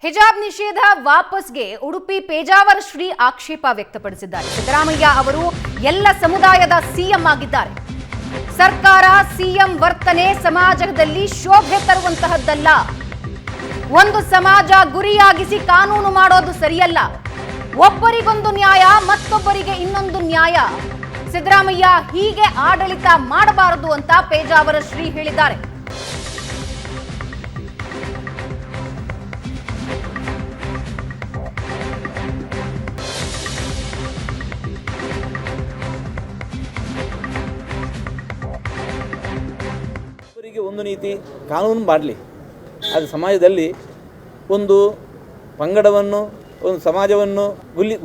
ಹಿಜಾಬ್ ನಿಷೇಧ ವಾಪಸ್ಗೆ ಉಡುಪಿ ಪೇಜಾವರ ಶ್ರೀ ಆಕ್ಷೇಪ ವ್ಯಕ್ತಪಡಿಸಿದ್ದಾರೆ. ಸಿದ್ದರಾಮಯ್ಯ ಅವರು ಎಲ್ಲ ಸಮುದಾಯದ ಸಿಎಂ ಆಗಿದ್ದಾರೆ. ಸರ್ಕಾರ ಸಿಎಂ ವರ್ತನೆ ಸಮಾಜದಲ್ಲಿ ಶೋಭೆ ತರುವಂತಹದ್ದಲ್ಲ. ಒಂದು ಸಮಾಜ ಗುರಿಯಾಗಿಸಿ ಕಾನೂನು ಮಾಡೋದು ಸರಿಯಲ್ಲ. ಒಬ್ಬರಿಗೊಂದು ನ್ಯಾಯ, ಮತ್ತೊಬ್ಬರಿಗೆ ಇನ್ನೊಂದು ನ್ಯಾಯ. ಸಿದ್ದರಾಮಯ್ಯ ಹೀಗೆ ಆಡಳಿತ ಮಾಡಬಾರದು ಅಂತ ಪೇಜಾವರ ಶ್ರೀ ಹೇಳಿದ್ದಾರೆ. ಒಂದು ನೀತಿ ಕಾನೂನು ಮಾಡಲಿ, ಅದು ಸಮಾಜದಲ್ಲಿ ಒಂದು ಪಂಗಡವನ್ನು, ಒಂದು ಸಮಾಜವನ್ನು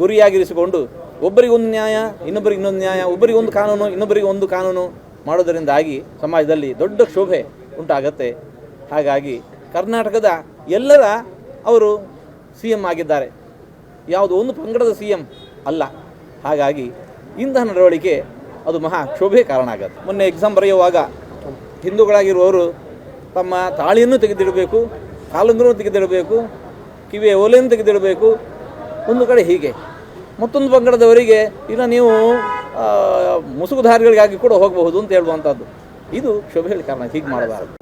ಗುರಿಯಾಗಿರಿಸಿಕೊಂಡು ಒಬ್ಬರಿಗೊಂದು ನ್ಯಾಯ, ಇನ್ನೊಬ್ಬರಿಗೆ ಇನ್ನೊಂದು ನ್ಯಾಯ, ಒಬ್ಬರಿಗೊಂದು ಕಾನೂನು, ಇನ್ನೊಬ್ಬರಿಗೆ ಒಂದು ಕಾನೂನು ಮಾಡೋದರಿಂದಾಗಿ ಸಮಾಜದಲ್ಲಿ ದೊಡ್ಡ ಶೋಭೆ ಉಂಟಾಗತ್ತೆ. ಹಾಗಾಗಿ ಕರ್ನಾಟಕದ ಎಲ್ಲರ ಅವರು ಸಿ ಎಂ ಆಗಿದ್ದಾರೆ, ಯಾವುದೋ ಒಂದು ಪಂಗಡದ ಸಿ ಎಂ ಅಲ್ಲ. ಹಾಗಾಗಿ ಇಂತಹ ನಡವಳಿಕೆ ಅದು ಮಹಾ ಶೋಭೆ ಕಾರಣ ಆಗತ್ತೆ. ಮೊನ್ನೆ ಎಕ್ಸಾಮ್ ಬರೆಯುವಾಗ ಹಿಂದೂಗಳಾಗಿರುವವರು ತಮ್ಮ ತಾಳಿಯನ್ನು ತೆಗೆದಿಡಬೇಕು, ಕಾಲುಂಗುರವನ್ನು ತೆಗೆದಿಡಬೇಕು, ಕಿವಿಯ ಓಲೆಯನ್ನು ತೆಗೆದಿಡಬೇಕು. ಒಂದು ಕಡೆ ಹೀಗೆ, ಮತ್ತೊಂದು ಪಂಗಡದವರಿಗೆ ಇನ್ನು ನೀವು ಮುಸುಗುಧಾರಿಗಳಿಗಾಗಿ ಕೂಡ ಹೋಗಬಹುದು ಅಂತ ಹೇಳುವಂಥದ್ದು. ಇದು ಶೋಭೆಯ ಕಾರಣ. ಹೀಗೆ ಮಾಡಬಾರದು.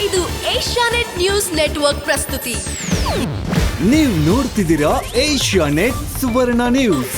ಇದು ಏಷ್ಯಾನೆಟ್ ನ್ಯೂಸ್ ನೆಟ್ವರ್ಕ್ ಪ್ರಸ್ತುತಿ. ನೀವು ನೋಡ್ತಿದ್ದೀರಾ ಏಷ್ಯಾನೆಟ್ ಸುವರ್ಣ ನ್ಯೂಸ್.